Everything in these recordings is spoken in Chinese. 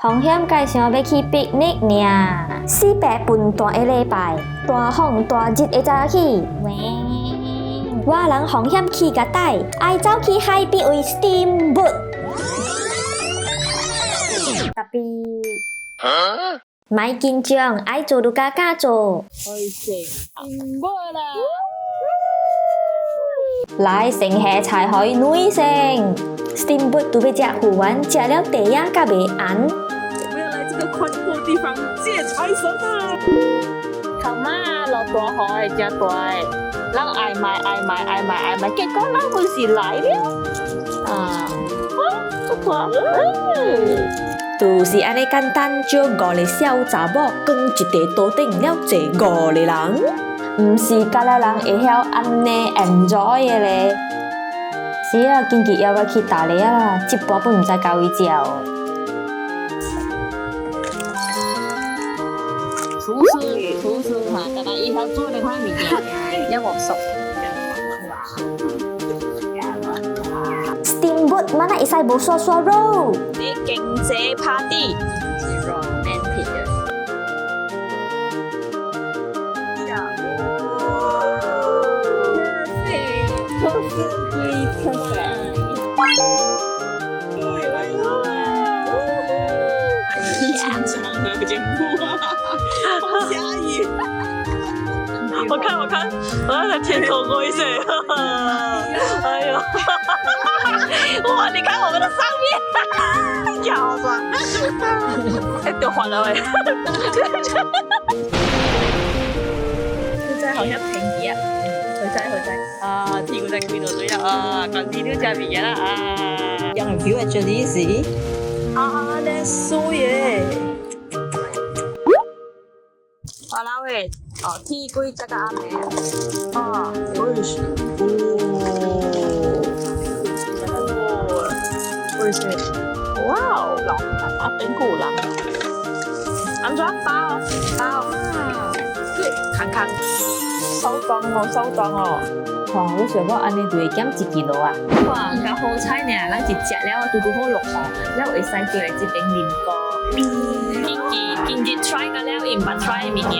風險介紹要去 picnic 呢，400分大一禮拜，大風大日會早起。我人風險去個帶，愛走去海邊為 steamboat。特別，咪緊張，愛做就加做。steamboat 啦！來乘下才可以女性 steamboat 都要食好玩，食了地呀甲袂安。我要來這個寬闊地方借財神啊！頭媽落大海只對，人愛買，結果人本事來了不錯。就是安尼簡單，就5個小查某，光一地桌頂了坐5個人，唔是甲了人會曉安尼 enjoy 的咧。是啊，緊急要去打獵啊，一半本唔知交伊食。廚師哈，但係以後做呢款物件，要我熟。Steamboat mana會使無刷刷肉？你經濟 party，是 romantic 嘅。现场的节目啊，好压抑。我看，我在天空过一水。哎呦，哇！你看我们的上面，腰酸，哎，丢换了喂。现在好像便宜啊，好在啊，天我在邊度水啦啊，近啲都真係便宜啦啊。有人 feel actually 是啊，that's so 耶！好啦喂，哦，天龜這個阿妹啊，我也是，我也是，哇哦，老阿本古郎，安怎包？對，看，收檔哦。哇！你想講安尼就會減1 kg啊？哇，咁好彩呢，咱一食了嘟好落哦，了會使過來這邊啉過。今日 try 個了，唔捌 try 物件，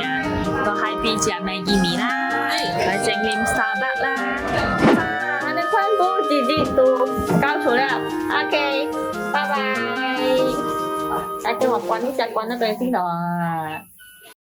到海邊食麥記米啦，來整啉沙巴啦。啊，你全部自都交出了 ，OK，拜拜。來跟我關一下，關那邊電腦啊。